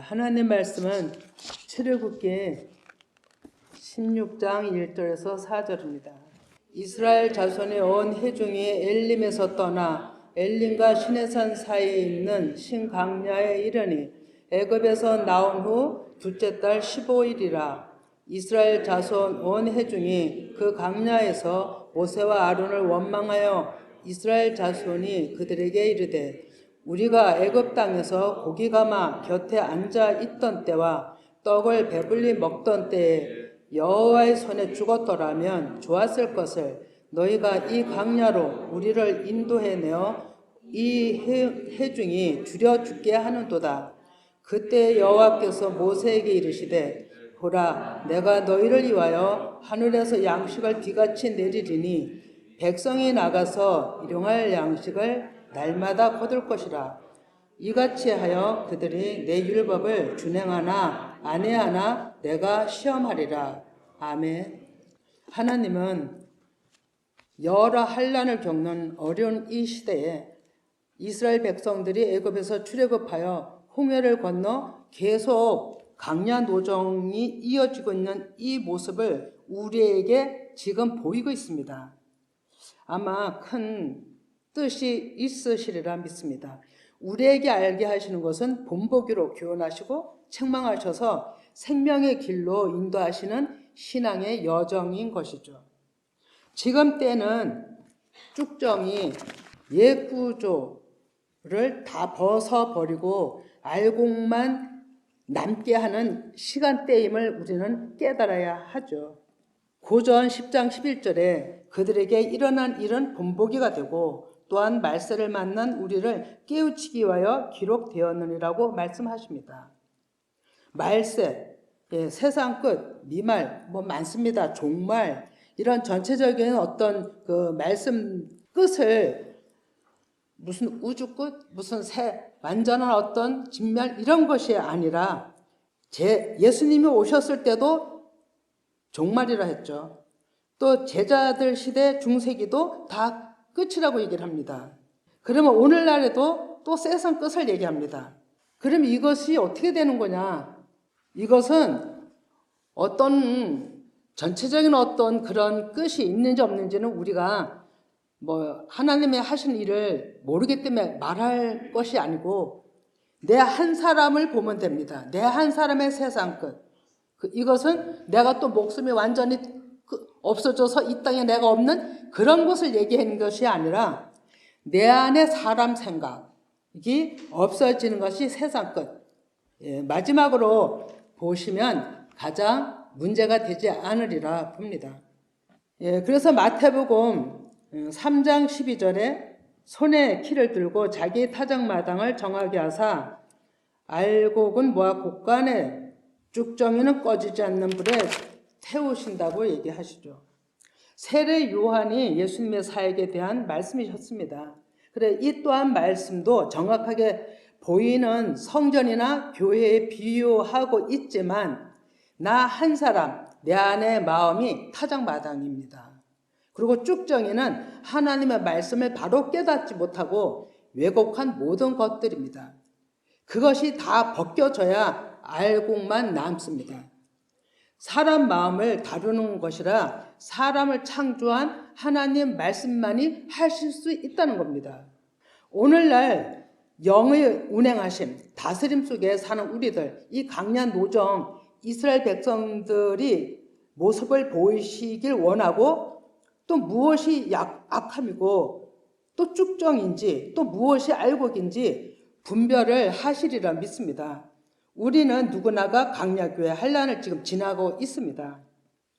하나님 말씀은 출애굽기 16장 1절에서 4절입니다. 이스라엘 자손의 온 회중이 엘림에서 떠나 엘림과 시내산 사이에 있는 신강야에 이르니 애굽에서 나온 후 둘째 달 15일이라. 이스라엘 자손 온 회중이 그 강야에서 모세와 아론을 원망하여 이스라엘 자손이 그들에게 이르되 우리가 애굽 땅에서 고기 가마 곁에 앉아 있던 때와 떡을 배불리 먹던 때에 여호와의 손에 죽었더라면 좋았을 것을 너희가 이 강야로 우리를 인도해내어 이 회중이 줄여 죽게 하는도다. 그때 여호와께서 모세에게 이르시되 보라, 내가 너희를 위하여 하늘에서 양식을 비같이 내리리니 백성이 나가서 일용할 양식을 날마다 거둘 것이라. 이같이 하여 그들이 내 율법을 준행하나 안해하나 내가 시험하리라. 아멘. 하나님은 여러 환난을 겪는 어려운 이 시대에 이스라엘 백성들이 애굽에서 출애굽하여 홍해를 건너 계속 강야 노정이 이어지고 있는 이 모습을 우리에게 지금 보이고 있습니다. 아마 큰 뜻이 있으시리라 믿습니다. 우리에게 알게 하시는 것은 본보기로 교훈하시고 책망하셔서 생명의 길로 인도하시는 신앙의 여정인 것이죠. 지금 때는 쭉정이 옛 구조를 다 벗어버리고 알곡만 남게 하는 시간대임을 우리는 깨달아야 하죠. 고전 10장 11절에 그들에게 일어난 일은 본보기가 되고 또한 말세를 만난 우리를 깨우치기 위하여 기록되었느니라고 말씀하십니다. 말세, 세상 끝, 미말, 많습니다. 종말, 이런 전체적인 어떤 그 말씀 끝을 무슨 우주 끝, 무슨 완전한 어떤 진멸 이런 것이 아니라 예수님이 오셨을 때도 종말이라 했죠. 또 제자들 시대 중세기도 다 끝이라고 얘기를 합니다. 그러면 오늘날에도 또 세상 끝을 얘기합니다. 그럼 이것이 어떻게 되는 거냐? 이것은 어떤 전체적인 어떤 그런 끝이 있는지 없는지는 우리가 하나님의 하신 일을 모르기 때문에 말할 것이 아니고 내 한 사람을 보면 됩니다. 내 한 사람의 세상 끝. 이것은 내가 또 목숨이 완전히 없어져서 이 땅에 내가 없는 그런 것을 얘기하는 것이 아니라 내 안에 사람 생각이 없어지는 것이 세상 끝. 마지막으로 보시면 가장 문제가 되지 않으리라 봅니다. 그래서 마태복음 3장 12절에 손에 키를 들고 자기 타작마당을 정하게 하사 알곡은 모아 곳간에 쭉정이는 꺼지지 않는 불에 태우신다고 얘기하시죠. 세례 요한이 예수님의 사역에 대한 말씀이셨습니다. 그래, 이 또한 말씀도 정확하게 보이는 성전이나 교회에 비유하고 있지만 나 한 사람, 내 안의 마음이 타작마당입니다. 그리고 쭉정이는 하나님의 말씀을 바로 깨닫지 못하고 왜곡한 모든 것들입니다. 그것이 다 벗겨져야 알곡만 남습니다. 사람 마음을 다루는 것이라 사람을 창조한 하나님 말씀만이 하실 수 있다는 겁니다. 오늘날 영의 운행하심, 다스림 속에 사는 우리들, 이 강야 노정, 이스라엘 백성들이 모습을 보이시길 원하고 또 무엇이 악함이고 또 쭉정인지 또 무엇이 알곡인지 분별을 하시리라 믿습니다. 우리는 누구나가 강야교회 환난을 지금 지나고 있습니다.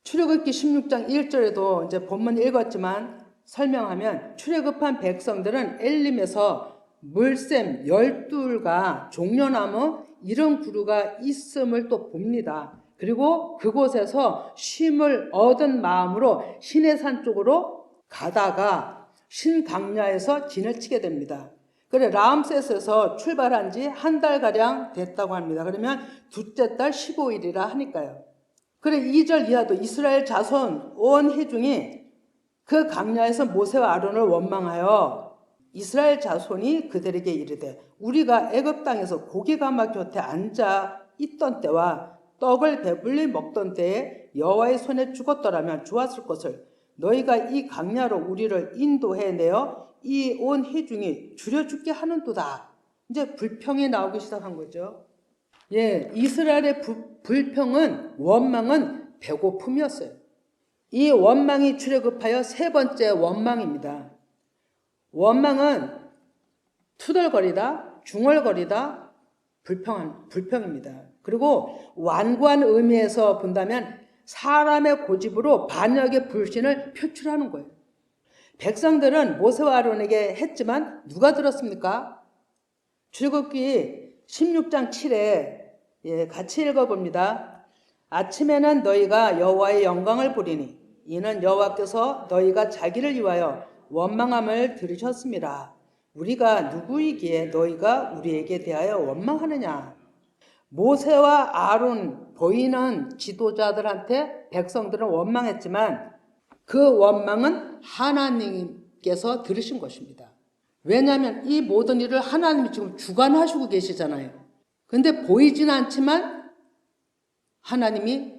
출애굽기 16장 1절에도 이제 본문 읽었지만 설명하면 출애굽한 백성들은 엘림에서 물샘 12가 종려나무 이런 구루가 있음을 또 봅니다. 그리고 그곳에서 쉼을 얻은 마음으로 시내산 쪽으로 가다가 신강야에서 진을 치게 됩니다. 그래, 라암셋에서 출발한 지 한 달가량 됐다고 합니다. 그러면 둘째 달 15일이라 하니까요. 그래, 2절 이하도 이스라엘 자손 온 회중이 그 강야에서 모세와 아론을 원망하여 이스라엘 자손이 그들에게 이르되 우리가 애굽 땅에서 고기 가마 곁에 앉아 있던 때와 떡을 배불리 먹던 때에 여호와의 손에 죽었더라면 좋았을 것을 너희가 이 강야로 우리를 인도해내어 이 온 회중이 줄여 죽게 하는도다. 이제 불평이 나오기 시작한 거죠. 예, 이스라엘의 불평은, 원망은 배고픔이었어요. 이 원망이 출애굽하여 세 번째 원망입니다. 원망은 투덜거리다, 중얼거리다, 불평입니다. 그리고 완고한 의미에서 본다면 사람의 고집으로 반역의 불신을 표출하는 거예요. 백성들은 모세와 아론에게 했지만 누가 들었습니까? 출애굽기 16장 7에 같이 읽어봅니다. 아침에는 너희가 여호와의 영광을 보리니 이는 여호와께서 너희가 자기를 위하여 원망함을 들으셨습니다. 우리가 누구이기에 너희가 우리에게 대하여 원망하느냐? 모세와 아론 보이는 지도자들한테 백성들은 원망했지만 그 원망은 하나님께서 들으신 것입니다. 왜냐하면 이 모든 일을 하나님이 지금 주관하시고 계시잖아요. 근데 보이지는 않지만 하나님이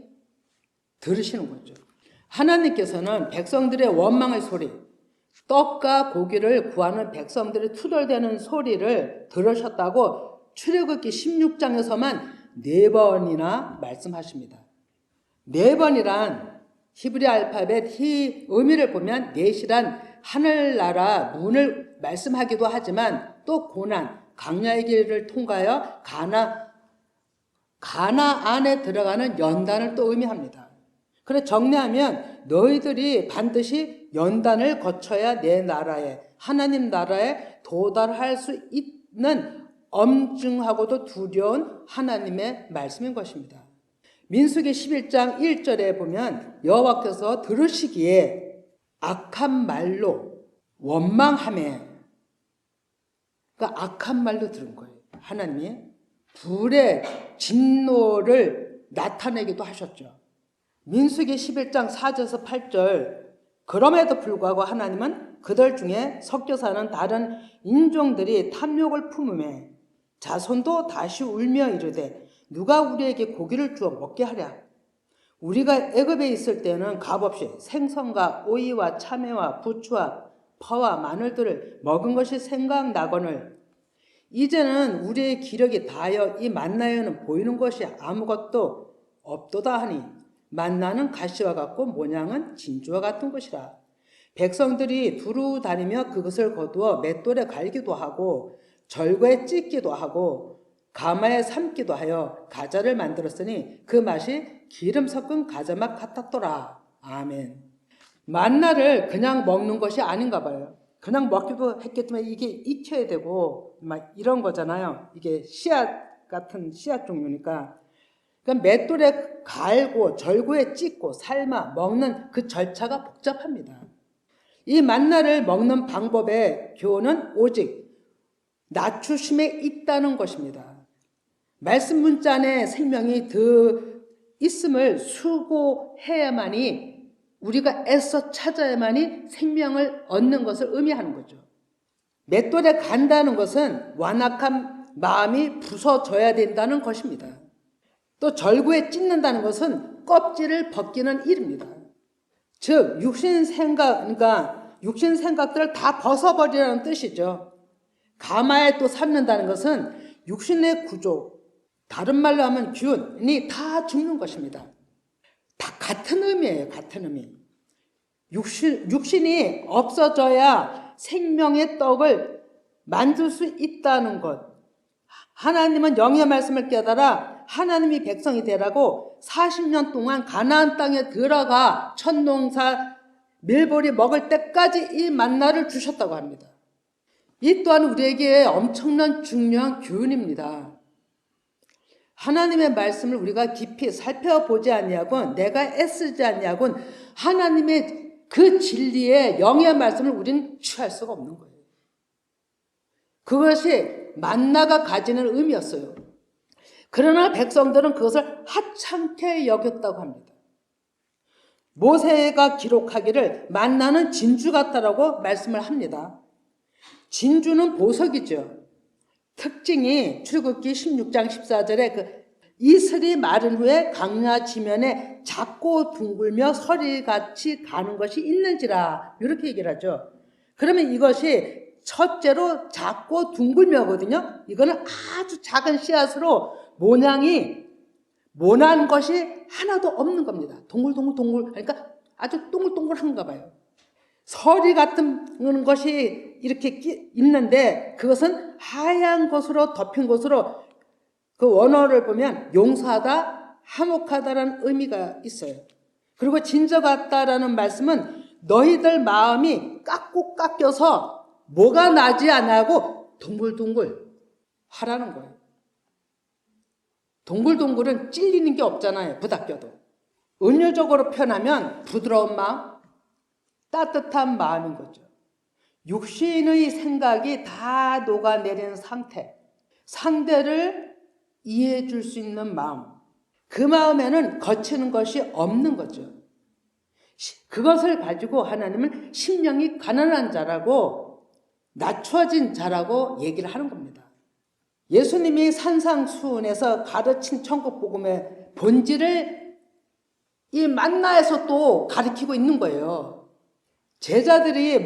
들으시는 거죠. 하나님께서는 백성들의 원망의 소리, 떡과 고기를 구하는 백성들이 투덜대는 소리를 들으셨다고 출애굽기 16장에서만 4번이나 말씀하십니다. 4번이란 히브리 알파벳 의미를 보면 넷이란 하늘나라 문을 말씀하기도 하지만 또 고난, 강야의 길을 통과하여 가나 안에 들어가는 연단을 또 의미합니다. 그래 정리하면 너희들이 반드시 연단을 거쳐야 내 나라에, 하나님 나라에 도달할 수 있는 엄중하고도 두려운 하나님의 말씀인 것입니다. 민수기 11장 1절에 보면 여호와께서 들으시기에 악한 말로 원망하며, 그러니까 악한 말로 들은 거예요. 하나님이 불의 진노를 나타내기도 하셨죠. 민수기 11장 4절에서 8절 그럼에도 불구하고 하나님은 그들 중에 섞여 사는 다른 인종들이 탐욕을 품으며 자손도 다시 울며 이르되 누가 우리에게 고기를 주어 먹게 하랴. 우리가 애굽에 있을 때는 값없이 생선과 오이와 참외와 부추와 퍼와 마늘들을 먹은 것이 생각나거늘 이제는 우리의 기력이 다하여 이 만나에는 보이는 것이 아무것도 없도다 하니 만나는 가시와 같고 모양은 진주와 같은 것이라. 백성들이 두루 다니며 그것을 거두어 맷돌에 갈기도 하고 절구에 찢기도 하고 가마에 삶기도 하여 가자를 만들었으니 그 맛이 기름 섞은 가자맛 같았더라. 아멘. 만나를 그냥 먹는 것이 아닌가 봐요. 그냥 먹기도 했겠지만 이게 익혀야 되고 막 이런 거잖아요. 이게 씨앗 같은 씨앗 종류니까. 그러니까 맷돌에 갈고 절구에 찢고 삶아 먹는 그 절차가 복잡합니다. 이 만나를 먹는 방법의 교훈은 오직 낮추심에 있다는 것입니다. 말씀 문자 안에 생명이 있음을 수고해야만이, 우리가 애써 찾아야만이 생명을 얻는 것을 의미하는 거죠. 맷돌에 간다는 것은 완악한 마음이 부서져야 된다는 것입니다. 또 절구에 찢는다는 것은 껍질을 벗기는 일입니다. 즉 육신 생각들을 다 벗어버리라는 뜻이죠. 가마에 또 삶는다는 것은 육신의 구조, 다른 말로 하면 균이 다 죽는 것입니다. 다 같은 의미예요. 같은 의미. 육신이 없어져야 생명의 떡을 만들 수 있다는 것. 하나님은 영의 말씀을 깨달아 하나님이 백성이 되라고 40년 동안 가나안 땅에 들어가 첫농사 밀보리 먹을 때까지 이 만나를 주셨다고 합니다. 이 또한 우리에게 엄청난 중요한 교훈입니다. 하나님의 말씀을 우리가 깊이 살펴보지 아니하곤 내가 애쓰지 아니하곤 하나님의 그 진리의 영의 말씀을 우리는 취할 수가 없는 거예요. 그것이 만나가 가지는 의미였어요. 그러나 백성들은 그것을 하찮게 여겼다고 합니다. 모세가 기록하기를 만나는 진주 같다라고 말씀을 합니다. 진주는 보석이죠. 특징이 출애굽기 16장 14절에 그 이슬이 마른 후에 강야 지면에 작고 둥글며 서리같이 가는 것이 있는지라, 이렇게 얘기를 하죠. 그러면 이것이 첫째로 작고 둥글며거든요. 이거는 아주 작은 씨앗으로 모양이 모난 것이 하나도 없는 겁니다. 동글동글 그러니까 아주 동글동글한가 봐요. 서리 같은 것이 이렇게 있는데 그것은 하얀 것으로 덮인 것으로, 그 원어를 보면 용서하다, 화목하다라는 의미가 있어요. 그리고 진저 같다라는 말씀은 너희들 마음이 깎고 깎여서 뭐가 나지 않냐고 동글동글 하라는 거예요. 동글동글은 찔리는 게 없잖아요. 부닥겨도. 은유적으로 표현하면 부드러운 마음, 따뜻한 마음인 거죠. 육신의 생각이 다 녹아내리는 상태, 상대를 이해해 줄 수 있는 마음, 그 마음에는 거치는 것이 없는 거죠. 그것을 가지고 하나님은 심령이 가난한 자라고, 낮춰진 자라고 얘기를 하는 겁니다. 예수님이 산상수훈에서 가르친 천국복음의 본질을 이 만나에서 또 가르치고 있는 거예요. 제자들에게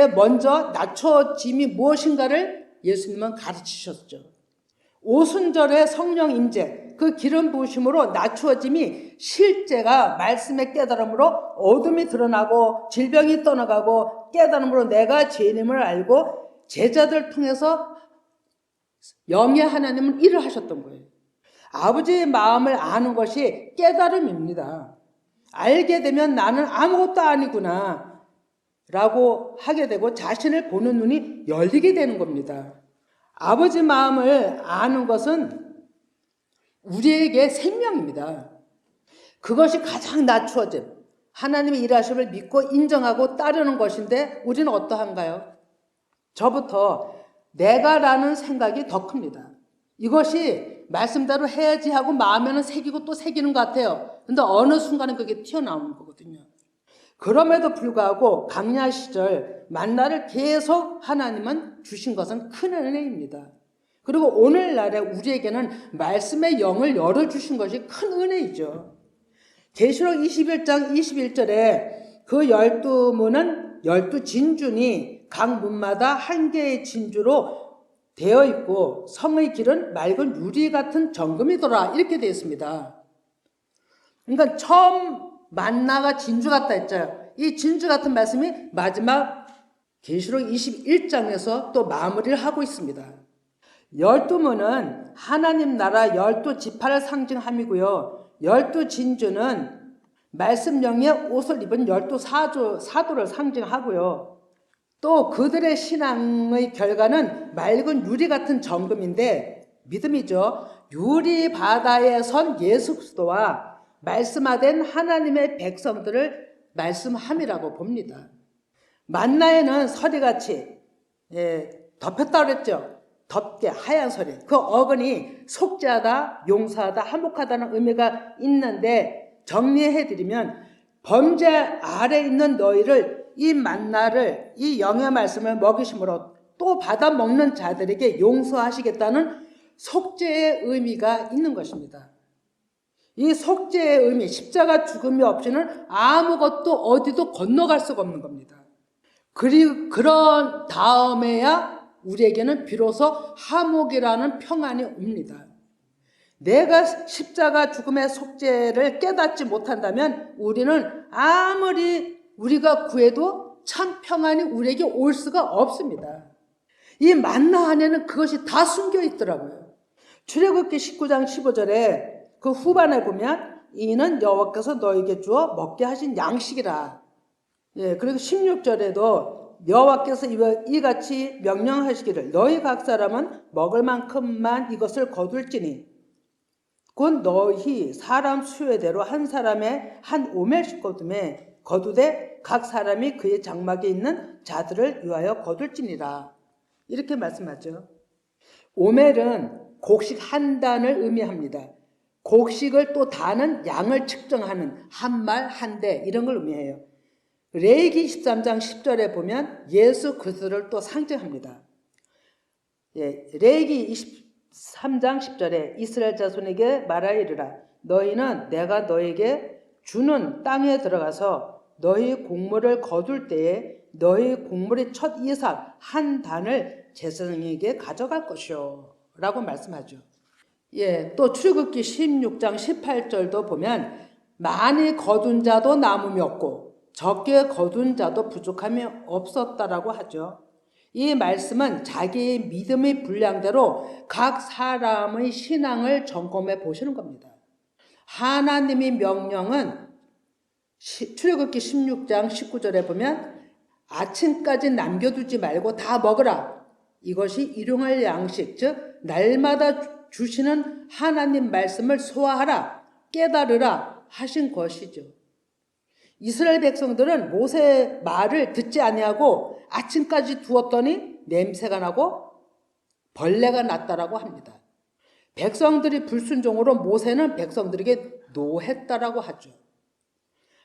먼저 낮춰짐이 무엇인가를 예수님은 가르치셨죠. 오순절의 성령 임재, 그 기름 부으심으로 낮추어짐이 실제가 말씀의 깨달음으로 어둠이 드러나고 질병이 떠나가고 깨달음으로 내가 죄인임을 알고 제자들 통해서 영의 하나님은 일을 하셨던 거예요. 아버지의 마음을 아는 것이 깨달음입니다. 알게 되면 나는 아무것도 아니구나 라고 하게 되고 자신을 보는 눈이 열리게 되는 겁니다. 아버지 마음을 아는 것은 우리에게 생명입니다. 그것이 가장 낮추어진 하나님의 일하심을 믿고 인정하고 따르는 것인데 우리는 어떠한가요? 저부터 내가라는 생각이 더 큽니다. 이것이 말씀대로 해야지 하고 마음에는 새기고 또 새기는 것 같아요. 근데 어느 순간은 그게 튀어나오는 거거든요. 그럼에도 불구하고 강야 시절 만나를 계속 하나님은 주신 것은 큰 은혜입니다. 그리고 오늘날에 우리에게는 말씀의 영을 열어주신 것이 큰 은혜이죠. 계시록 21장 21절에 그 12문은 12진주니 각 문마다 한 개의 진주로 되어 있고 성의 길은 맑은 유리 같은 정금이더라, 이렇게 되어 있습니다. 그러니까 처음 만나가 진주 같다 했죠. 이 진주 같은 말씀이 마지막 계시록 21장에서 또 마무리를 하고 있습니다. 12문은 하나님 나라 12지파를 상징함이고요. 12진주는 말씀령의 옷을 입은 12사도를 상징하고요. 또 그들의 신앙의 결과는 맑은 유리 같은 정금인데 믿음이죠. 유리 바다에 선 예수 그리스도와 말씀화된 하나님의 백성들을 말씀함이라고 봅니다. 만나에는 서리같이 덮였다고 그랬죠. 덮게 하얀 서리. 그 어근이 속죄하다, 용서하다, 화목하다는 의미가 있는데 정리해드리면 범죄 아래 있는 너희를 이 만나를, 이 영의 말씀을 먹이심으로 또 받아 먹는 자들에게 용서하시겠다는 속죄의 의미가 있는 것입니다. 이 속죄의 의미, 십자가 죽음이 없이는 아무것도 어디도 건너갈 수가 없는 겁니다. 그리고 그런 다음에야 우리에게는 비로소 화목이라는 평안이 옵니다. 내가 십자가 죽음의 속죄를 깨닫지 못한다면 우리는 아무리 우리가 구해도 참 평안이 우리에게 올 수가 없습니다. 이 만나 안에는 그것이 다 숨겨 있더라고요. 출애굽기 19장 15절에 그 후반에 보면 이는 여호와께서 너에게 주어 먹게 하신 양식이라. 그리고 16절에도 여호와께서 이같이 명령하시기를 너희 각 사람은 먹을 만큼만 이것을 거둘지니 곧 너희 사람 수요대로 한 사람의 한 오멜씩 거두되 각 사람이 그의 장막에 있는 자들을 위하여 거둘지니라. 이렇게 말씀하죠. 오멜은 곡식 한 단을 의미합니다. 곡식을 또 다는 양을 측정하는 한 말 한 대, 이런 걸 의미해요. 레위기 23장 10절에 보면 예수 그리스도를 또 상징합니다. 레위기 3장 10절에 이스라엘 자손에게 말하여 이르라. 너희는 내가 너에게 주는 땅에 들어가서 너희 곡물을 거둘 때에 너희 곡물의 첫 이삭 한 단을 제사장에게 가져갈 것이요 라고 말씀하죠. 예, 또 출애굽기 16장 18절도 보면 많이 거둔 자도 남음이 없고 적게 거둔 자도 부족함이 없었다라고 하죠. 이 말씀은 자기의 믿음의 분량대로 각 사람의 신앙을 점검해 보시는 겁니다. 하나님의 명령은 출애굽기 16장 19절에 보면 아침까지 남겨두지 말고 다 먹으라. 이것이 일용할 양식, 즉 날마다 주시는 하나님 말씀을 소화하라, 깨달으라 하신 것이죠. 이스라엘 백성들은 모세의 말을 듣지 아니하고 아침까지 두었더니 냄새가 나고 벌레가 났다라고 합니다. 백성들이 불순종으로 모세는 백성들에게 노했다라고 하죠.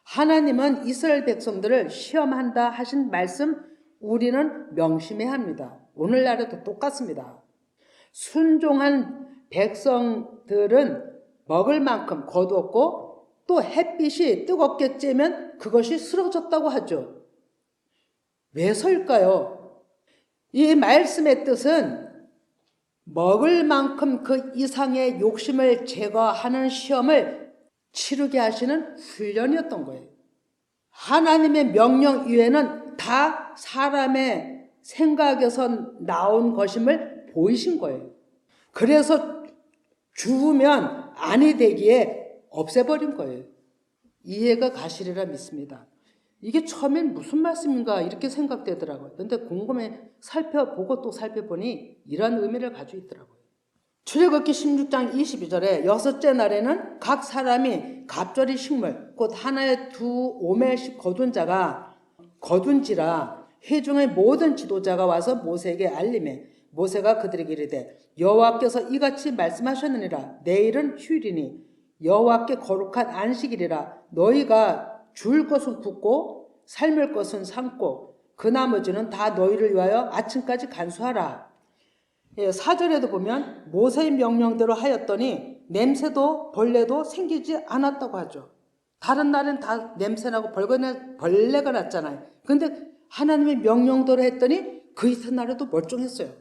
하나님은 이스라엘 백성들을 시험한다 하신 말씀 우리는 명심해야 합니다. 오늘날에도 똑같습니다. 순종한 백성들은 먹을 만큼 거두었고 또 햇빛이 뜨겁게 쬐면 그것이 쓰러졌다고 하죠. 왜서일까요? 이 말씀의 뜻은 먹을 만큼 그 이상의 욕심을 제거하는 시험을 치르게 하시는 훈련이었던 거예요. 하나님의 명령 이외에는 다 사람의 생각에서 나온 것임을 보이신 거예요. 그래서 주우면 아니 되기에 없애버린 거예요. 이해가 가시리라 믿습니다. 이게 처음엔 무슨 말씀인가 이렇게 생각되더라고요. 그런데 곰곰이 살펴보고 또 살펴보니 이런 의미를 가지고 있더라고요. 출애굽기 16장 22절에 여섯째 날에는 각 사람이 갑절의 식물 곧 하나에 2오멜씩 거둔 자가 거둔지라 회중의 모든 지도자가 와서 모세에게 알림해 모세가 그들에게 이르되 여호와께서 이같이 말씀하셨느니라. 내일은 휴일이니 여호와께 거룩한 안식일이라. 너희가 줄 것은 굽고 삶을 것은 삶고 그 나머지는 다 너희를 위하여 아침까지 간수하라. 4절에도 보면 모세의 명령대로 하였더니 냄새도 벌레도 생기지 않았다고 하죠. 다른 날은 다 냄새나고 벌레가 났잖아요. 그런데 하나님의 명령대로 했더니 그 이튿날에도 멀쩡했어요.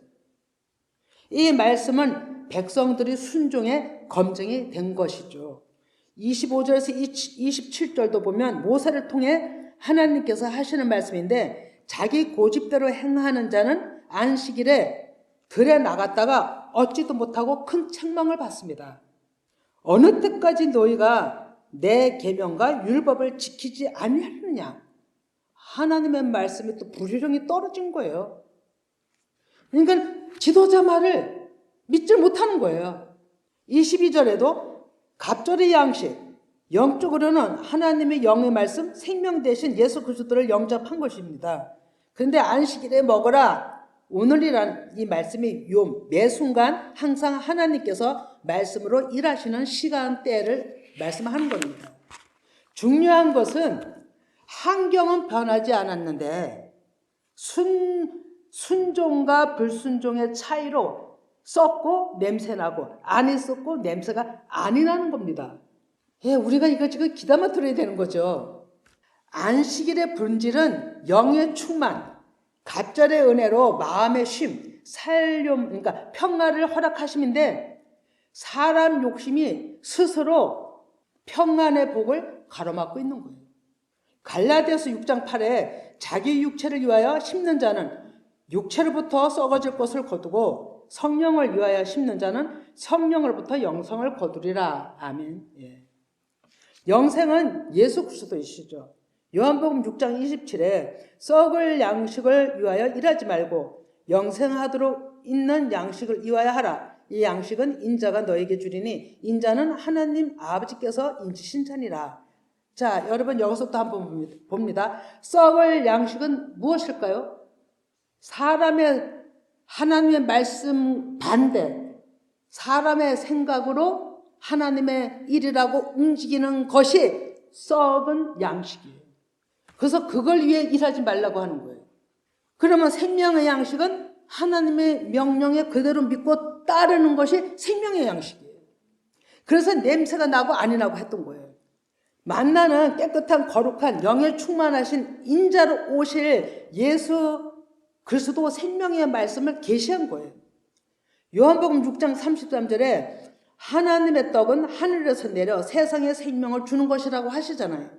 이 말씀은 백성들이 순종의 검증이 된 것이죠. 25절에서 27절도 보면 모세를 통해 하나님께서 하시는 말씀인데 자기 고집대로 행하는 자는 안식일에 들에 나갔다가 얻지도 못하고 큰 책망을 받습니다. 어느 때까지 너희가 내 계명과 율법을 지키지 아니하느냐. 하나님의 말씀이 또 불효령이 떨어진 거예요. 그러니까 지도자 말을 믿지 못하는 거예요. 22절에도 갑절의 양식, 영적으로는 하나님의 영의 말씀, 생명 대신 예수 그리스도를 영접한 것입니다. 그런데 안식일에 먹어라. 오늘이란 이 말씀이 매 순간 항상 하나님께서 말씀으로 일하시는 시간대를 말씀하는 겁니다. 중요한 것은 환경은 변하지 않았는데 순종과 불순종의 차이로 썩고 냄새나고 안이 썩고 냄새가 안이 나는 겁니다. 우리가 이거 지금 귀담아 들어야 되는 거죠. 안식일의 본질은 영의 충만, 갑절의 은혜로 마음의 쉼, 살림, 그러니까 평안을 허락하심인데 사람 욕심이 스스로 평안의 복을 가로막고 있는 거예요. 갈라디아서 6장 8에 자기 육체를 위하여 심는 자는 육체로부터 썩어질 것을 거두고 성령을 위하여 심는 자는 성령으로부터 영생을 거두리라. 아멘. 영생은 예수 그리스도이시죠. 요한복음 6장 27에 썩을 양식을 위하여 일하지 말고 영생하도록 있는 양식을 위하여 하라. 이 양식은 인자가 너에게 주리니 인자는 하나님 아버지께서 인치신 자니라. 자, 여러분 여기서부터 한번 봅니다. 썩을 양식은 무엇일까요? 하나님의 말씀 반대, 사람의 생각으로 하나님의 일이라고 움직이는 것이 썩은 양식이에요. 그래서 그걸 위해 일하지 말라고 하는 거예요. 그러면 생명의 양식은 하나님의 명령에 그대로 믿고 따르는 것이 생명의 양식이에요. 그래서 냄새가 나고 안 나고 했던 거예요. 만나는 깨끗한 거룩한 영에 충만하신 인자로 오실 예수 그리스도 생명의 말씀을 계시한 거예요. 요한복음 6장 33절에 하나님의 떡은 하늘에서 내려 세상에 생명을 주는 것이라고 하시잖아요.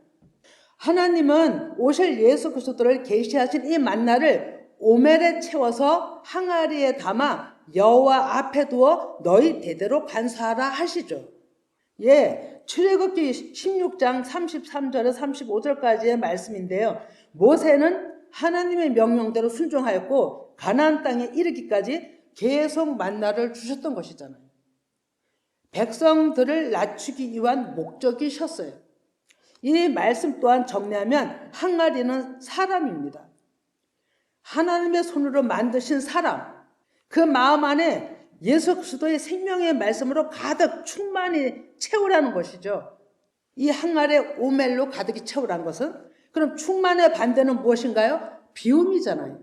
하나님은 오실 예수 그리스도를 계시하신 이 만나를 오멜에 채워서 항아리에 담아 여호와 앞에 두어 너희 대대로 간수하라 하시죠. 예, 출애굽기 16장 33절에 35절까지의 말씀인데요. 모세는 하나님의 명령대로 순종하였고 가나안 땅에 이르기까지 계속 만나를 주셨던 것이잖아요. 백성들을 낮추기 위한 목적이셨어요. 이 말씀 또한 정리하면 항아리는 사람입니다. 하나님의 손으로 만드신 사람, 그 마음 안에 예수 그리스도의 생명의 말씀으로 가득 충만히 채우라는 것이죠. 이 항아리에 오멜로 가득히 채우라는 것은, 그럼 충만의 반대는 무엇인가요? 비움이잖아요.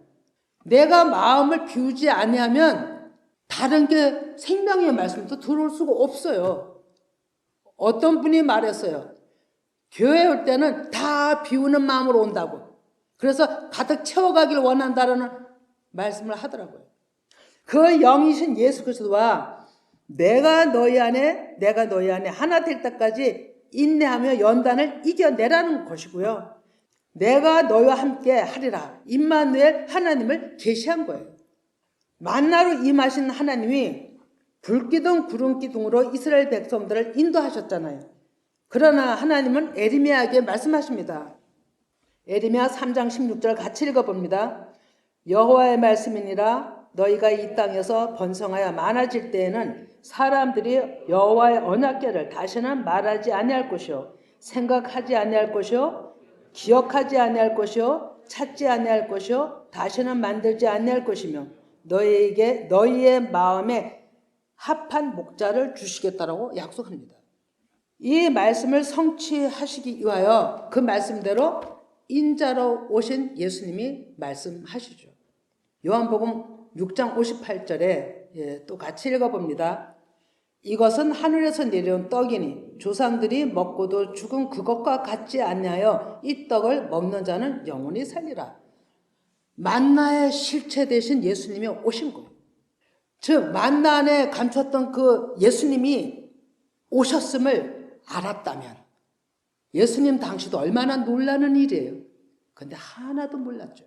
내가 마음을 비우지 아니하면 다른 게 생명의 말씀도 들어올 수가 없어요. 어떤 분이 말했어요. 교회에 올 때는 다 비우는 마음으로 온다고. 그래서 가득 채워가길 원한다라는 말씀을 하더라고요. 그 영이신 예수 그리스도와 내가 너희 안에 하나 될 때까지 인내하며 연단을 이겨내라는 것이고요. 내가 너희와 함께 하리라. 임마누엘 하나님을 계시한 거예요. 만나로 임하신 하나님이 불기둥 구름기둥으로 이스라엘 백성들을 인도하셨잖아요. 그러나 하나님은 에레미야에게 말씀하십니다. 에레미야 3장 16절 같이 읽어봅니다. 여호와의 말씀이니라 너희가 이 땅에서 번성하여 많아질 때에는 사람들이 여호와의 언약궤를 다시는 말하지 아니할 것이요 생각하지 아니할 것이요 기억하지 아니할 것이요 찾지 아니할 것이요 다시는 만들지 아니할 것이며 너희에게 너희의 마음에 합한 목자를 주시겠다라고 약속합니다. 이 말씀을 성취하시기 위하여 그 말씀대로 인자로 오신 예수님이 말씀하시죠. 요한복음 6장 58절에 또 같이 읽어봅니다. 이것은 하늘에서 내려온 떡이니 조상들이 먹고도 죽은 그것과 같지 아니하여 이 떡을 먹는 자는 영원히 살리라. 만나의 실체 되신 예수님이 오신 거예요. 즉 만나 안에 감췄던 그 예수님이 오셨음을 알았다면 예수님 당시도 얼마나 놀라는 일이에요. 근데 하나도 몰랐죠.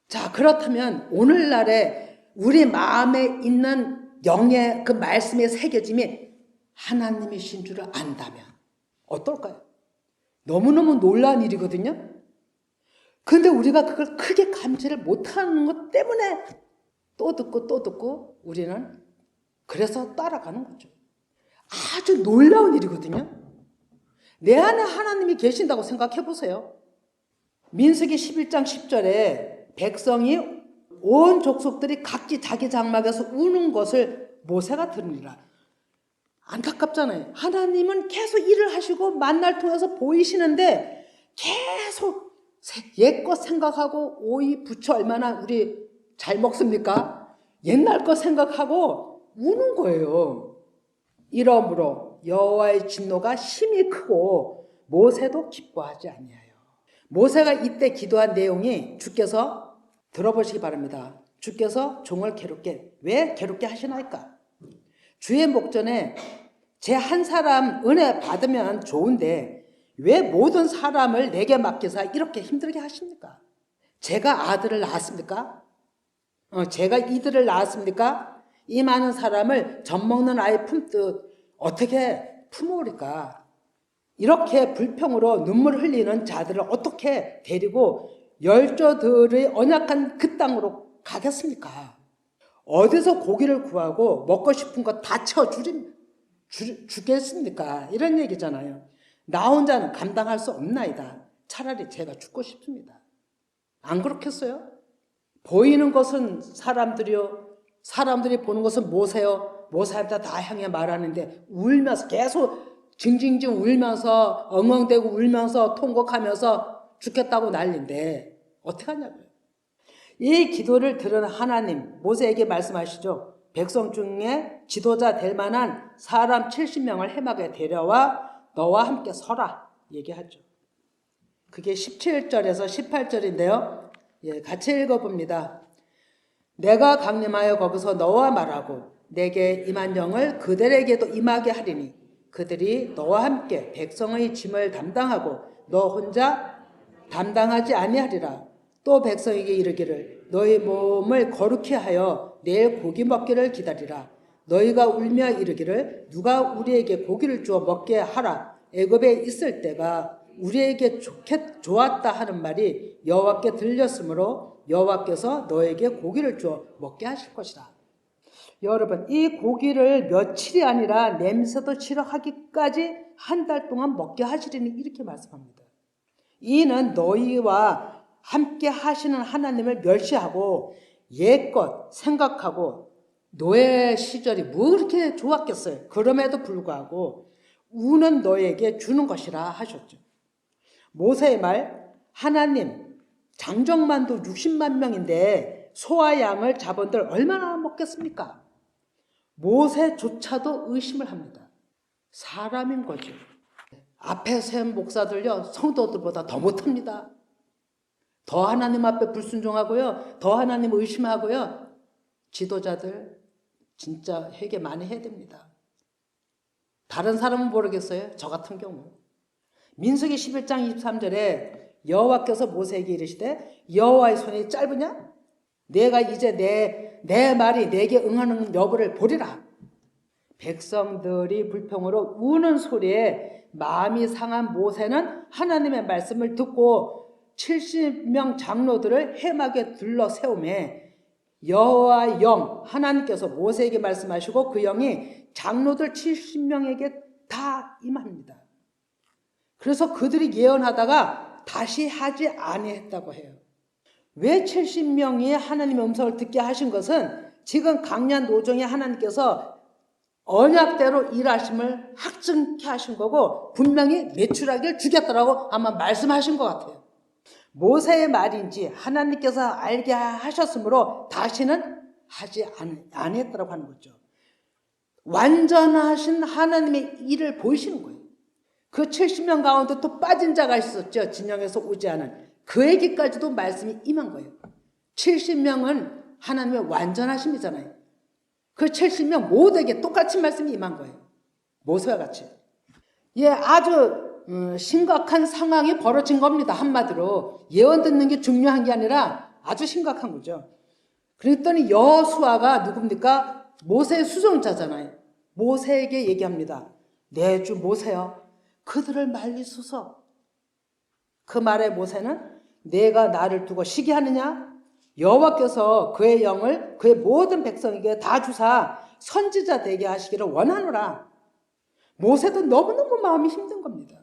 자, 그렇다면 오늘날에 우리 마음에 있는 영의 그 말씀의 새겨짐이 하나님이신 줄을 안다면 어떨까요? 너무너무 놀라운 일이거든요. 근데 우리가 그걸 크게 감지를 못하는 것 때문에 또 듣고 우리는 그래서 따라가는 거죠. 아주 놀라운 일이거든요. 내 안에 하나님이 계신다고 생각해 보세요. 민수기 11장 10절에 백성이 온 족속들이 각기 자기 장막에서 우는 것을 모세가 들으니라. 안타깝잖아요. 하나님은 계속 일을 하시고 만날 통해서 보이시는데 계속 옛것 생각하고 오이 부추 얼마나 우리 잘 먹습니까? 옛날 것 생각하고 우는 거예요. 이러므로 여호와의 진노가 심히 크고 모세도 기뻐하지 아니하여. 모세가 이때 기도한 내용이 주께서 들어보시기 바랍니다. 주께서 종을 괴롭게 왜 괴롭게 하시나이까? 주의 목전에 제 한 사람 은혜 받으면 좋은데 왜 모든 사람을 내게 맡기사 이렇게 힘들게 하십니까? 제가 아들을 낳았습니까? 제가 이들을 낳았습니까? 이 많은 사람을 젖먹는 아이 품듯 어떻게 품으리까? 이렇게 불평으로 눈물 흘리는 자들을 어떻게 데리고 열조들의 언약한 그 땅으로 가겠습니까? 어디서 고기를 구하고 먹고 싶은 거 다 주겠습니까? 이런 얘기잖아요. 나 혼자는 감당할 수 없나이다. 차라리 제가 죽고 싶습니다. 안 그렇겠어요? 보이는 것은 사람들이요. 사람들이 보는 것은 모세요. 모세한테 다 향해 말하는데 울면서 계속 징징징 울면서 엉엉대고 울면서 통곡하면서 죽겠다고 난리인데 어떻게 하냐고요. 이 기도를 들은 하나님 모세에게 말씀하시죠. 백성 중에 지도자 될 만한 사람 70명을 해막에 데려와 너와 함께 서라 얘기하죠. 그게 17절에서 18절인데요. 같이 읽어봅니다. 내가 강림하여 거기서 너와 말하고 내게 임한 영을 그들에게도 임하게 하리니 그들이 너와 함께 백성의 짐을 담당하고 너 혼자 담당하지 아니하리라. 또 백성에게 이르기를 너희 몸을 거룩히 하여 내일 고기 먹기를 기다리라. 너희가 울며 이르기를 누가 우리에게 고기를 주어 먹게 하라. 애굽에 있을 때가 우리에게 좋았다 하는 말이 여호와께 들렸으므로 여호와께서 너에게 고기를 주어 먹게 하실 것이라. 여러분, 이 고기를 며칠이 아니라 냄새도 싫어하기까지 한 달 동안 먹게 하시리니 이렇게 말씀합니다. 이는 너희와 함께 하시는 하나님을 멸시하고 옛것 생각하고 노예 시절이 뭐 그렇게 좋았겠어요. 그럼에도 불구하고 우는 너에게 주는 것이라 하셨죠. 모세의 말, 하나님 장정만도 60만 명인데 소와 양을 자본들 얼마나 먹겠습니까? 모세조차도 의심을 합니다. 사람인 거죠. 앞에 세운 목사들요, 성도들보다 더 못합니다. 더 하나님 앞에 불순종하고요, 더 하나님 의심하고요, 지도자들 진짜 회개 많이 해야 됩니다. 다른 사람은 모르겠어요. 저 같은 경우. 민수기 11장 23절에 여호와께서 모세에게 이르시되 여호와의 손이 짧으냐? 내가 이제 내 말이 내게 응하는 여부를 보리라. 백성들이 불평으로 우는 소리에 마음이 상한 모세는 하나님의 말씀을 듣고 70명 장로들을 해막에 둘러 세우매 여호와의 영 하나님께서 모세에게 말씀하시고 그 영이 장로들 70명에게 다 임합니다. 그래서 그들이 예언하다가 다시 하지 아니했다고 해요. 왜 70명이 하나님의 음성을 듣게 하신 것은 지금 강란 노정에 하나님께서 언약대로 일하심을 확증케 하신 거고 분명히 메추라기를 죽였더라고 아마 말씀하신 것 같아요. 모세의 말인지 하나님께서 알게 하셨으므로 다시는 하지 아니했더라고 하는 거죠. 완전하신 하나님의 일을 보이시는 거예요. 그 70명 가운데 또 빠진 자가 있었죠. 진영에서 오지 않은. 그에게까지도 말씀이 임한 거예요. 70명은 하나님의 완전하심이잖아요. 그 70명 모두에게 똑같이 말씀이 임한 거예요. 모세와 같이. 아주 심각한 상황이 벌어진 겁니다. 한마디로. 예언 듣는 게 중요한 게 아니라 아주 심각한 거죠. 그랬더니 여호수아가 누굽니까? 모세의 수종자잖아요. 모세에게 얘기합니다. 내 주 모세여 그들을 말리소서. 그 말에 모세는 내가 나를 두고 시기하느냐? 여호와께서 그의 영을 그의 모든 백성에게 다 주사 선지자 되게 하시기를 원하노라. 모세도 너무너무 마음이 힘든 겁니다.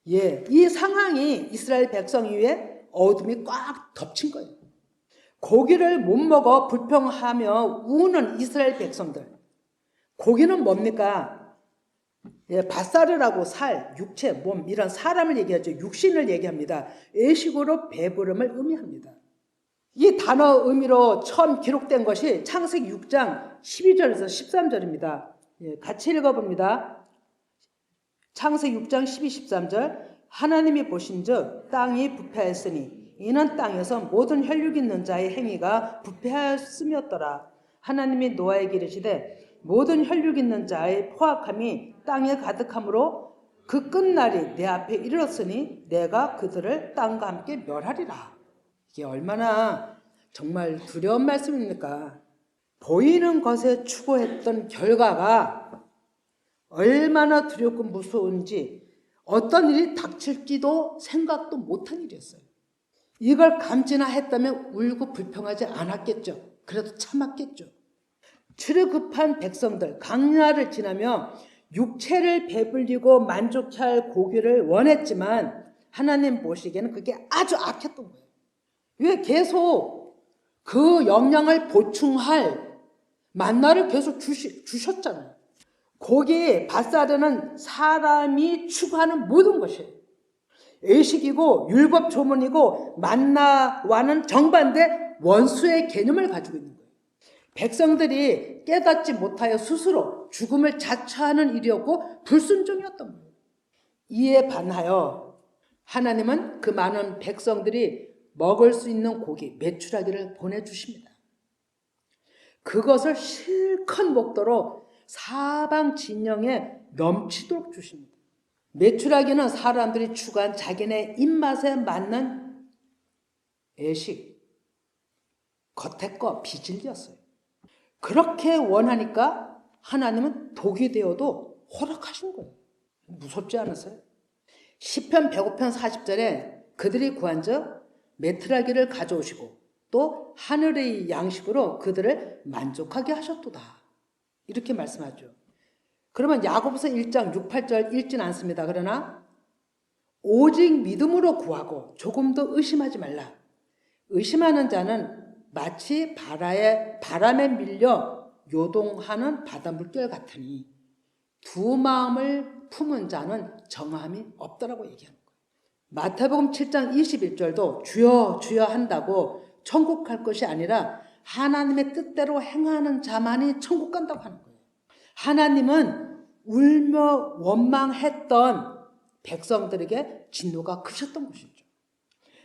이 상황이 이스라엘 백성 위에 어둠이 꽉 덮친 거예요. 고기를 못 먹어 불평하며 우는 이스라엘 백성들. 고기는 뭡니까? 밭살이라고 살, 육체, 몸 이런 사람을 얘기하죠. 육신을 얘기합니다. 애식으로 배부름을 의미합니다. 이 단어 의미로 처음 기록된 것이 창세기 6장 12절에서 13절입니다. 같이 읽어봅니다. 창세기 6장 12, 13절 하나님이 보신즉 땅이 부패하였으니 이는 땅에서 모든 혈육 있는 자의 행위가 부패하였음이었더라. 하나님이 노아에게 이르시되 모든 혈육 있는 자의 포악함이 땅에 가득함으로 그 끝날이 내 앞에 이르렀으니 내가 그들을 땅과 함께 멸하리라. 이게 얼마나 정말 두려운 말씀입니까? 보이는 것에 추구했던 결과가 얼마나 두렵고 무서운지 어떤 일이 닥칠지도 생각도 못한 일이었어요. 이걸 감지나 했다면 울고 불평하지 않았겠죠. 그래도 참았겠죠. 출애굽한 백성들 강야를 지나며 육체를 배불리고 만족해 할 고기를 원했지만 하나님 보시기에는 그게 아주 악했던 거예요. 왜 계속 그 영양을 보충할 만나를 계속 주셨잖아요. 고기, 밭살에는 사람이 추구하는 모든 것이에요. 의식이고 율법 조문이고 만나와는 정반대 원수의 개념을 가지고 있는 거예요. 백성들이 깨닫지 못하여 스스로 죽음을 자처하는 일이었고 불순종이었던 거예요. 이에 반하여 하나님은 그 많은 백성들이 먹을 수 있는 고기, 메추라기를 보내주십니다. 그것을 실컷 먹도록 사방 진영에 넘치도록 주십니다. 메추라기는 사람들이 추구한 자기네 입맛에 맞는 애식, 겉에 거 비질이었어요. 그렇게 원하니까 하나님은 독이 되어도 허락하신 거예요. 무섭지 않았어요? 시편 105편 40절에 그들이 구한즉 메추라기를 가져오시고 또 하늘의 양식으로 그들을 만족하게 하셨도다. 이렇게 말씀하죠. 그러면 야고보서 1장 6, 8절 읽진 않습니다. 그러나 오직 믿음으로 구하고 조금도 의심하지 말라. 의심하는 자는 마치 바람에 밀려 요동하는 바닷물결 같으니 두 마음을 품은 자는 정함이 없더라고 얘기하는 거예요. 마태복음 7장 21절도 주여 주여 한다고 천국 갈 것이 아니라 하나님의 뜻대로 행하는 자만이 천국 간다고 하는 거예요. 하나님은 울며 원망했던 백성들에게 진노가 크셨던 것이죠.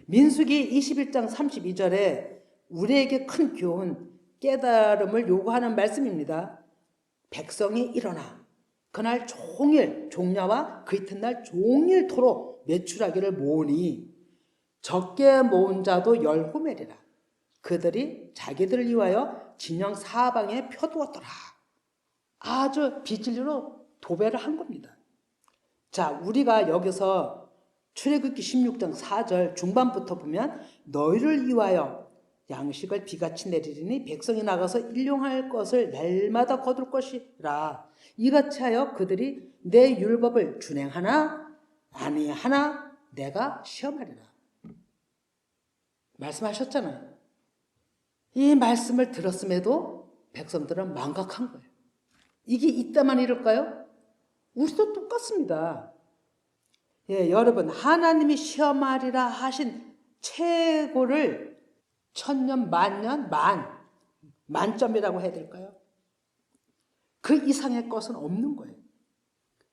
민수기 21장 32절에 우리에게 큰 교훈, 깨달음을 요구하는 말씀입니다. 백성이 일어나 그날 종일 종려와 그 이튿날 종일토록 메추라기를 모으니 적게 모은 자도 10호멜이라. 그들이 자기들을 위하여 진영 사방에 펴두었더라. 아주 비진리로 도배를 한 겁니다. 자, 우리가 여기서 출애굽기 16장 4절 중반부터 보면 너희를 위하여 양식을 비같이 내리리니 백성이 나가서 일용할 것을 날마다 거둘 것이라. 이같이 하여 그들이 내 율법을 준행하나 아니하나 내가 시험하리라. 말씀하셨잖아요. 이 말씀을 들었음에도 백성들은 망각한 거예요. 이게 이때만 이럴까요? 우리도 똑같습니다. 예, 여러분, 하나님이 시험하리라 하신 최고를 천년, 만년, 만점이라고 해야 될까요? 그 이상의 것은 없는 거예요.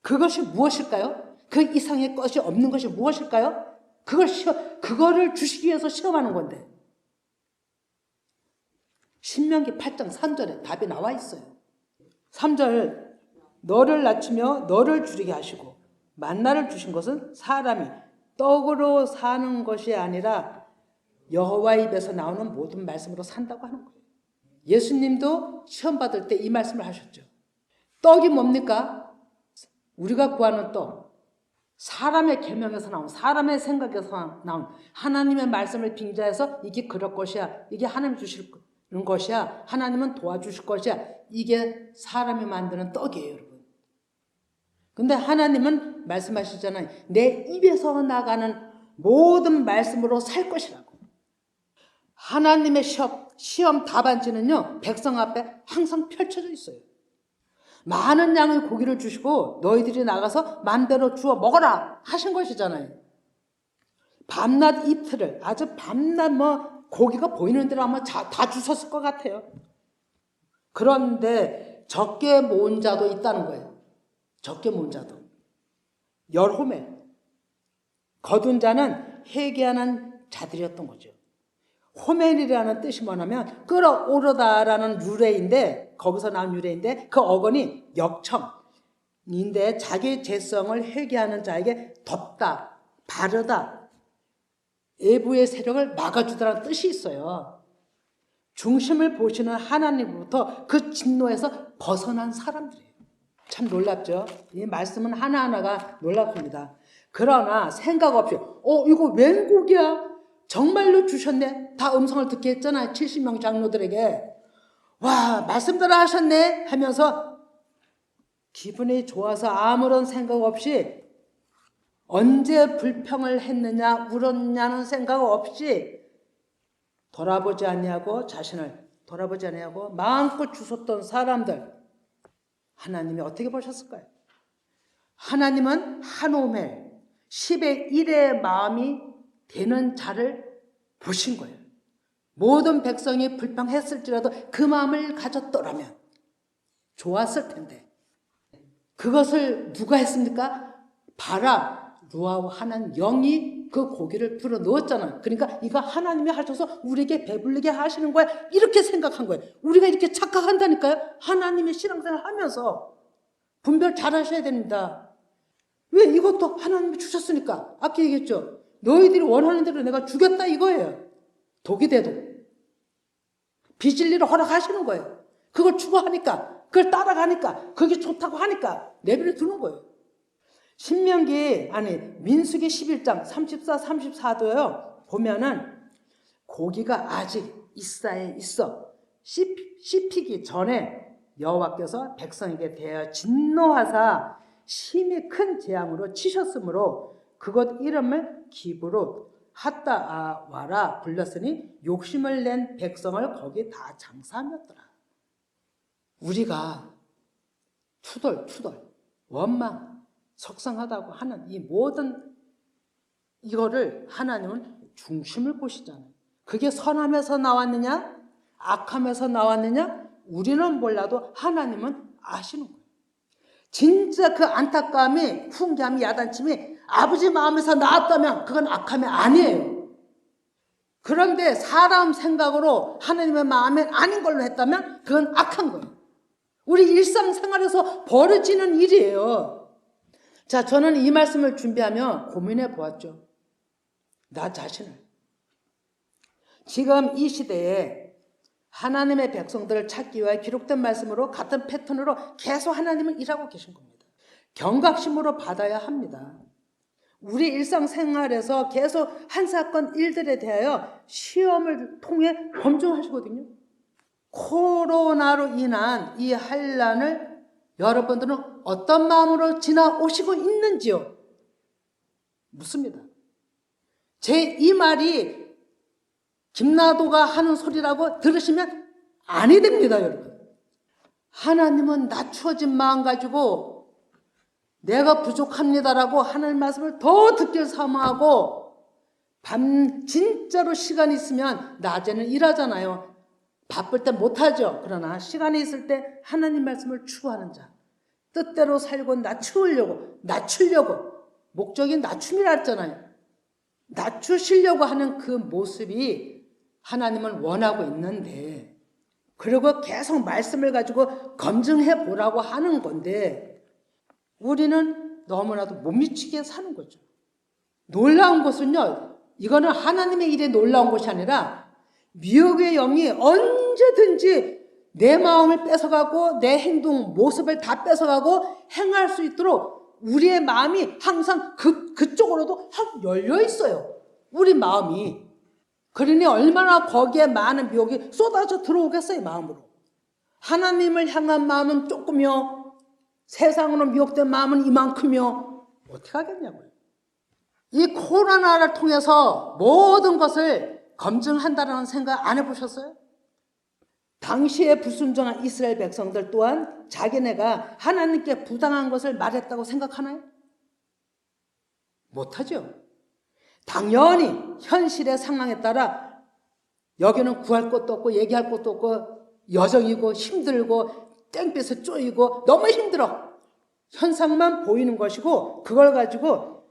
그것이 무엇일까요? 그 이상의 것이 없는 것이 무엇일까요? 그거를 주시기 위해서 시험하는 건데. 신명기 8장 3절에 답이 나와 있어요. 3절, 너를 낮추며 너를 줄이게 하시고 만나를 주신 것은 사람이 떡으로 사는 것이 아니라 여호와 입에서 나오는 모든 말씀으로 산다고 하는 거예요. 예수님도 시험 받을 때 이 말씀을 하셨죠. 떡이 뭡니까? 우리가 구하는 떡. 사람의 계명에서 나온, 사람의 생각에서 나온 하나님의 말씀을 빙자해서 이게 그럴 것이야. 이게 하나님 주실 것이야. 하나님은 도와주실 것이야. 이게 사람이 만드는 떡이에요, 여러분. 근데 하나님은 말씀하시잖아요. 내 입에서 나가는 모든 말씀으로 살 것이라고. 하나님의 시험 답안지는요, 백성 앞에 항상 펼쳐져 있어요. 많은 양의 고기를 주시고 너희들이 나가서 맘대로 주워 먹어라 하신 것이잖아요. 밤낮 이틀을 아주 밤낮 고기가 보이는 대로 아마 다 주셨을 것 같아요. 그런데 적게 모은 자도 있다는 거예요. 적게 모은 자도. 10호멜. 거둔 자는 회개하는 자들이었던 거죠. 호멜이라는 뜻이 뭐냐면 끌어오르다라는 유래인데, 거기서 나온 유래인데 그 어근이 역청인데 자기 죄성을 회개하는 자에게 덮다, 바르다, 외부의 세력을 막아주다라는 뜻이 있어요. 중심을 보시는 하나님으로부터 그 진노에서 벗어난 사람들이에요. 참 놀랍죠? 이 말씀은 하나하나가 놀랍습니다. 그러나 생각 없이 이거 웬 곡이야? 정말로 주셨네. 다 음성을 듣게 했잖아요. 70명 장로들에게. 와, 말씀대로 하셨네 하면서 기분이 좋아서 아무런 생각 없이 언제 불평을 했느냐 울었냐는 생각 없이 돌아보지 아니하고 자신을 돌아보지 아니하고 마음껏 주셨던 사람들, 하나님이 어떻게 보셨을까요? 하나님은 한 오멜 10의 1의 마음이 되는 자를 보신 거예요. 모든 백성이 불평했을지라도 그 마음을 가졌더라면 좋았을 텐데 그것을 누가 했습니까? 바라, 루아와 하나님 영이 그 고기를 불어 넣었잖아요. 그러니까 이거 하나님이 하셔서 우리에게 배불리게 하시는 거야. 이렇게 생각한 거예요. 우리가 이렇게 착각한다니까요. 하나님의 신앙생활 하면서 분별 잘 하셔야 됩니다. 왜? 이것도 하나님이 주셨으니까. 아까 얘기했죠. 너희들이 원하는 대로 내가 주겠다 이거예요. 독이 돼도. 빚을 일을 허락하시는 거예요. 그걸 추구하니까, 그걸 따라가니까, 그게 좋다고 하니까 내버려 두는 거예요. 민수기 11장 34, 34도요. 보면은 고기가 아직 이사에 있어. 씹히기 전에 여호와께서 백성에게 대하여 진노하사 심히 큰 재앙으로 치셨으므로 그것 이름을 기브로 핫다아와라 불렀으니 욕심을 낸 백성을 거기 다 장사하였더라. 우리가 투덜 원망 속상하다고 하는 이 모든 이거를 하나님은 중심을 보시잖아요. 그게 선함에서 나왔느냐 악함에서 나왔느냐 우리는 몰라도 하나님은 아시는 거예요. 진짜 그 안타까움이 훈계함이 야단침이 아버지 마음에서 나왔다면 그건 악함이 아니에요. 그런데 사람 생각으로 하나님의 마음에 아닌 걸로 했다면 그건 악한 거예요. 우리 일상생활에서 벌어지는 일이에요. 자, 저는 이 말씀을 준비하며 고민해 보았죠. 나 자신을. 지금 이 시대에 하나님의 백성들을 찾기 위해 기록된 말씀으로 같은 패턴으로 계속 하나님은 일하고 계신 겁니다. 경각심으로 받아야 합니다. 우리 일상생활에서 계속 한 사건 일들에 대하여 시험을 통해 검증하시거든요. 코로나로 인한 이 환난을 여러분들은 어떤 마음으로 지나오시고 있는지요? 묻습니다. 제 이 말이 김나도가 하는 소리라고 들으시면 아니 됩니다, 여러분. 하나님은 낮추어진 마음 가지고 내가 부족합니다라고 하는 말씀을 더 듣길 사모하고 진짜로 시간이 있으면 낮에는 일하잖아요. 바쁠 때 못하죠. 그러나 시간이 있을 때 하나님 말씀을 추구하는 자. 뜻대로 살고 낮추려고 목적이 낮춤이라 했잖아요. 낮추시려고 하는 그 모습이 하나님은 원하고 있는데 그리고 계속 말씀을 가지고 검증해 보라고 하는 건데 우리는 너무나도 못 미치게 사는 거죠. 놀라운 것은요. 이거는 하나님의 일에 놀라운 것이 아니라 미혹의 영이 언제든지 내 마음을 뺏어가고 내 행동, 모습을 다 뺏어가고 행할 수 있도록 우리의 마음이 항상 그쪽으로도 확 열려 있어요. 우리 마음이. 그러니 얼마나 거기에 많은 미혹이 쏟아져 들어오겠어요, 마음으로. 하나님을 향한 마음은 조금이요. 세상으로 미혹된 마음은 이만큼이요. 어떻게 하겠냐고요. 이 코로나를 통해서 모든 것을 검증한다는 생각 안 해보셨어요? 당시에 불순종한 이스라엘 백성들 또한 자기네가 하나님께 부당한 것을 말했다고 생각하나요? 못하죠. 당연히 현실의 상황에 따라 여기는 구할 것도 없고 얘기할 것도 없고 여정이고 힘들고 땡볕에 쪼이고 너무 힘들어. 현상만 보이는 것이고 그걸 가지고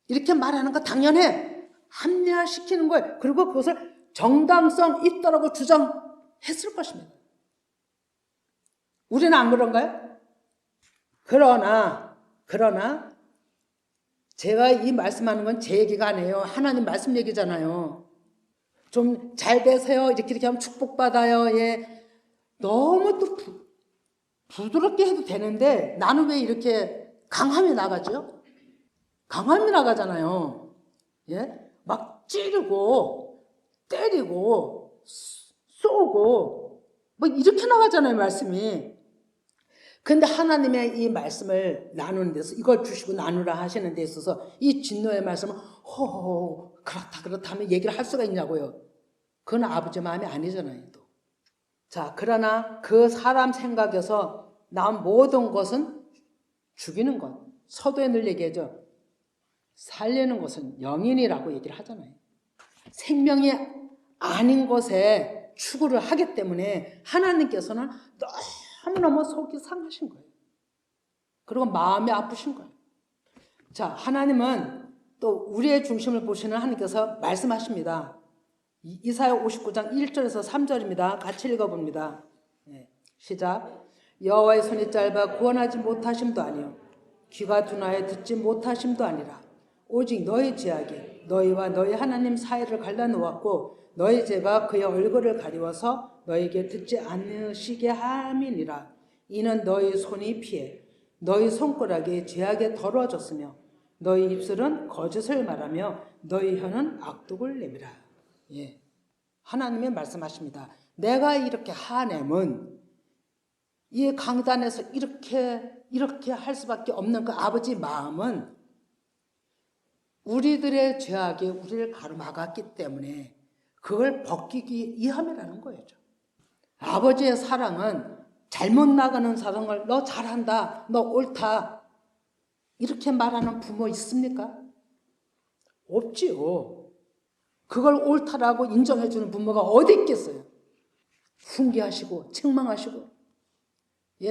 이렇게 말하는 거 당연해. 합리화시키는 거예요. 그리고 그것을 정당성 있다라고 주장했을 것입니다. 우리는 안 그런가요? 그러나 제가 이 말씀하는 건 제 얘기가 아니에요. 하나님 말씀 얘기잖아요. 좀 잘 되세요. 이렇게 하면 축복받아요. 예. 너무 또 부드럽게 해도 되는데 나는 왜 이렇게 강함이 나가죠? 강함이 나가잖아요. 예? 막 찌르고 때리고 쏘고 뭐 이렇게 나가잖아요, 말씀이. 근데 하나님의 이 말씀을 나누는 데서 이걸 주시고 나누라 하시는 데 있어서 이 진노의 말씀을 호호 그렇다 하면 얘기를 할 수가 있냐고요. 그건 아버지 마음이 아니잖아요. 또. 자, 그러나 그 사람 생각에서 나온 모든 것은 죽이는 것. 서도에 늘 얘기하죠. 살리는 것은 영인이라고 얘기를 하잖아요. 생명이 아닌 것에 추구를 하기 때문에 하나님께서는 너무너무 속이 상하신 거예요. 그리고 마음이 아프신 거예요. 자, 하나님은 또 우리의 중심을 보시는 하나님께서 말씀하십니다. 이사야 59장 1절에서 3절입니다. 같이 읽어봅니다. 시작. 여호와의 손이 짧아 구원하지 못하심도 아니요 귀가 둔하여 듣지 못하심도 아니라 오직 너희 죄악이 너희와 너희 하나님 사이를 갈라놓았고 너희 죄가 그의 얼굴을 가리워서 너희에게 듣지 않으시게 함이니라. 이는 너희 손이 피해 너희 손가락이 죄악에 더러워졌으며 너희 입술은 거짓을 말하며 너희 혀는 악독을 내밀어. 예. 하나님이 말씀하십니다. 내가 이렇게 하나님은 이 강단에서 이렇게 할 수밖에 없는 그 아버지 마음은 우리들의 죄악이 우리를 가로막았기 때문에 그걸 벗기기 위함이라는 거예요. 아버지의 사랑은 잘못 나가는 사랑을 너 잘한다, 너 옳다 이렇게 말하는 부모 있습니까? 없지요. 그걸 옳다라고 인정해주는 부모가 어디 있겠어요? 훈계하시고 책망하시고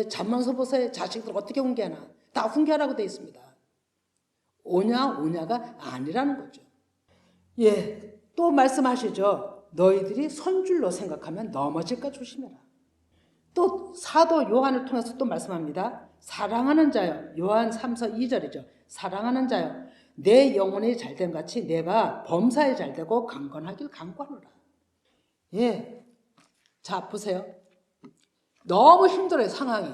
잠만서 보세요. 자식들 어떻게 훈계하나? 다 훈계하라고 되어 있습니다. 오냐가 아니라는 거죠. 또 말씀하시죠. 너희들이 선줄로 생각하면 넘어질까 조심해라. 또 사도 요한을 통해서 또 말씀합니다. 사랑하는 자여, 요한 3서 2절이죠. 사랑하는 자여, 내 영혼이 잘된 같이 내가 범사에 잘되고 강건하길 강구하노라. 자 보세요. 너무 힘들어요, 상황이.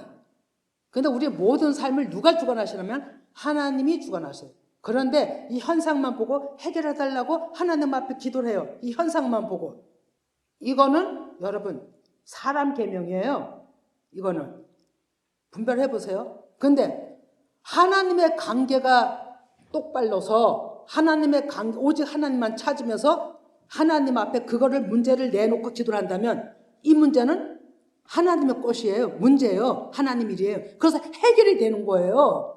근데 우리의 모든 삶을 누가 주관하시냐면 하나님이 주관하세요. 그런데 이 현상만 보고 해결해달라고 하나님 앞에 기도를 해요. 이 현상만 보고. 이거는 여러분 사람 계명이에요. 이거는 분별해 보세요. 근데 하나님의 관계가 똑발라서 오직 하나님만 찾으면서 하나님 앞에 그거를 문제를 내놓고 기도를 한다면 이 문제는 하나님의 것이에요. 문제예요. 하나님 일이에요. 그래서 해결이 되는 거예요.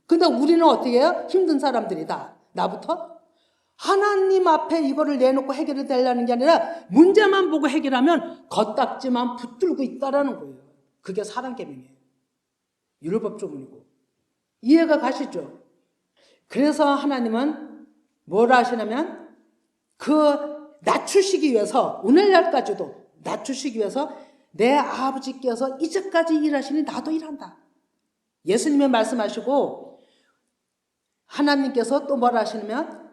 근데 우리는 어떻게 해요? 힘든 사람들이다. 나부터? 하나님 앞에 이거를 내놓고 해결이 되려는 게 아니라 문제만 보고 해결하면 겉딱지만 붙들고 있다라는 거예요. 그게 사람 계명이에요. 율법 조문이고. 이해가 가시죠? 그래서 하나님은 뭘 하시냐면 낮추시기 위해서 오늘날까지도 낮추시기 위해서 내 아버지께서 이제까지 일하시니 나도 일한다. 예수님이 말씀하시고 하나님께서 또 뭘 하시냐면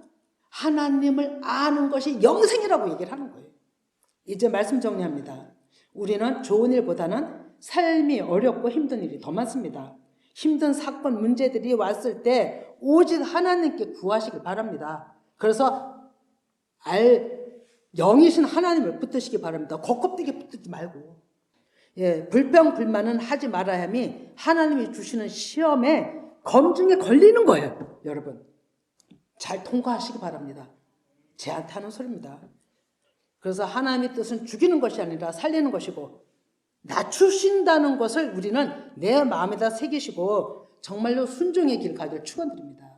하나님을 아는 것이 영생이라고 얘기를 하는 거예요. 이제 말씀 정리합니다. 우리는 좋은 일보다는 삶이 어렵고 힘든 일이 더 많습니다. 힘든 사건, 문제들이 왔을 때 오직 하나님께 구하시길 바랍니다. 그래서 영이신 하나님을 붙드시기 바랍니다. 겉껍데기 붙들지 말고. 불평, 불만은 하지 말아야 함이 하나님이 주시는 시험에 검증에 걸리는 거예요. 여러분 잘 통과하시기 바랍니다. 제한테 하는 소리입니다. 그래서 하나님의 뜻은 죽이는 것이 아니라 살리는 것이고 낮추신다는 것을 우리는 내 마음에다 새기시고 정말로 순종의 길 가기를 축원드립니다.